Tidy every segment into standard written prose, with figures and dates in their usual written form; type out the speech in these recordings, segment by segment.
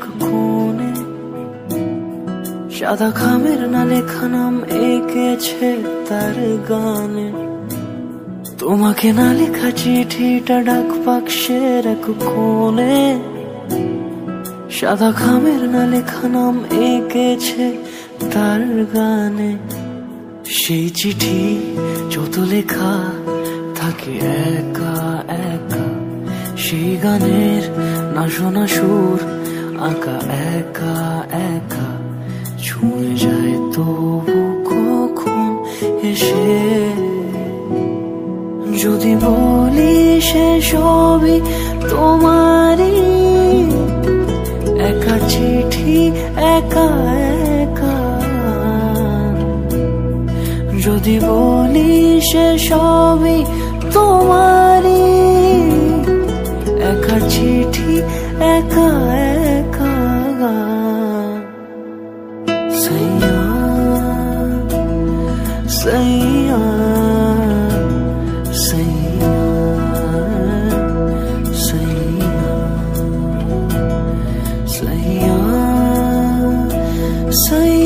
এক কোণে সাদা খামের না লেখা নাম এঁকেছে তার গানে। তোমাকে না লেখা চিঠিটা ডাক বাক্সের এক কোণে সাদা খামের না লেখা নাম এঁকেছে তার গানে। সেই চিঠি যত লেখা থাকে একা একা, সেই গানের না শোনা সুর আঁকা একা একা ছুঁয়ে যায় তবু কখন এসে। যদি বলি সে সবই তোমারই, একা চিঠি একা একা। যদি বলি সে সবই তোমারই, একা চিঠি একা একা। সাইয়া সাইয়া সাইয়া সাইয়া সাইয়া সাইয়া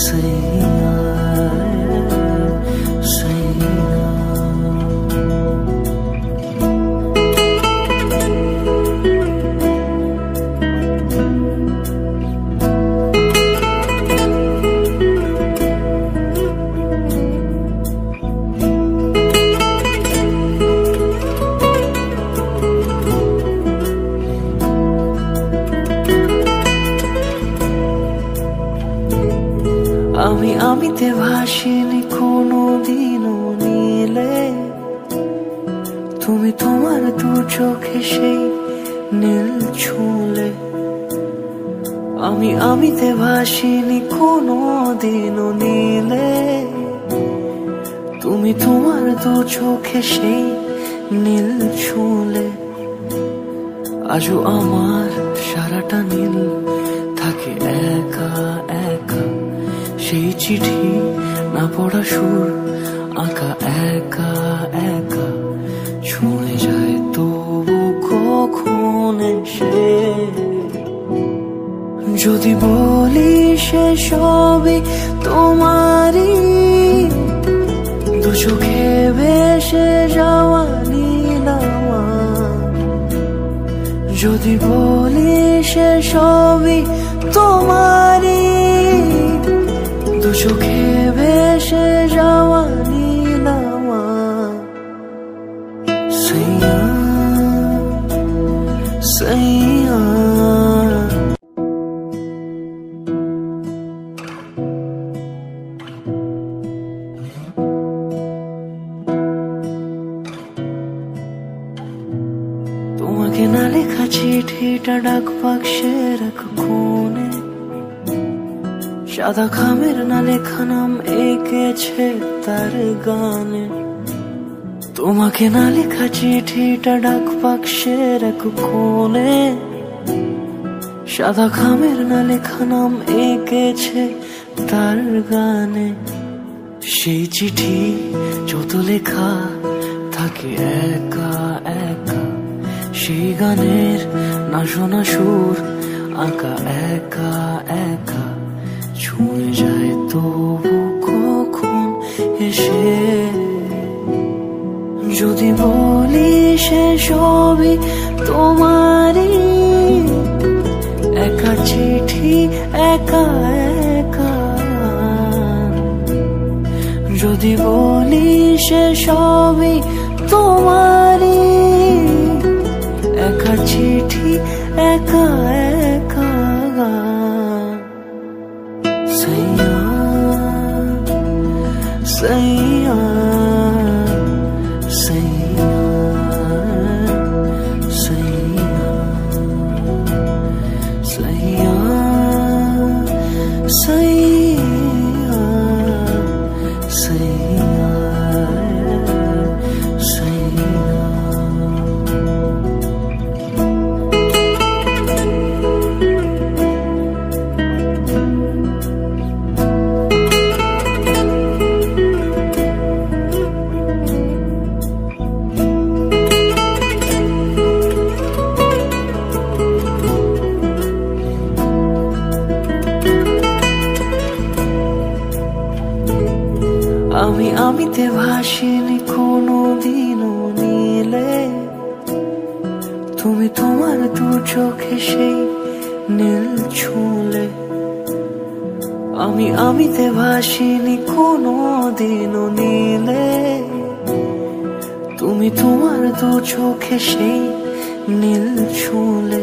সাইয়া সাইয়া। আমিতে ভাসিনি কোনো দিনও নীলে, তুমি তোমার দু চোখে সেই নীল ছুঁলে। আমিতে ভাসিনি কোনো দিনও নীলে, তুমি তোমার দু চোখে সেই নীল ছুঁলে। আজও আমার সারাটা নীল থাকে একা একা, সেই চিঠি না পড়া সুর আঁকা একা একা ছুঁয়ে যায় তবু কখন এসে। যদি বলি সে সবই তোমারই, দু চোখে ভেসে যাওয়া নীল আমার। যদি বলি সে সবই তোমারই, দু চোখে ভেসে যাওয়া নীল আমার। সাইয়া সাইয়া তোমাকে না লেখা চিঠিটা ডাক বাক্সের এক কোণে সাদা খামের না লেখা নাম এঁকেছে তার গানে। তোমাকে না লেখা চিঠিটা ডাক বাক্সের এক কোণে সাদা খামের না লেখা নাম এঁকেছে তার গানে। সেই চিঠি যত লেখা থাকে একা একা, সেই গানের না শোনা সুর আঁকা একা একা ছুঁয়ে যায় তবু কখন এসে। যদি বলি সে সবই তোমারই, একা চিঠি একা একা। যদি বলি সে সবই তোমারই, একা চিঠি একা একা। সাইয়া সাইয়া সাইয়া সাইয়া সাইয়া সাইয়া সাইয়া সাইয়া। আমি আমিতে ভাসিনি কোনো দিনও নীলে, তুমি তোমার দু চোখে সেই নীল ছুঁলে। আমি আমিতে ভাসিনি কোনো দিনও নীলে, তুমি তোমার দু চোখে সেই নীল ছুঁলে।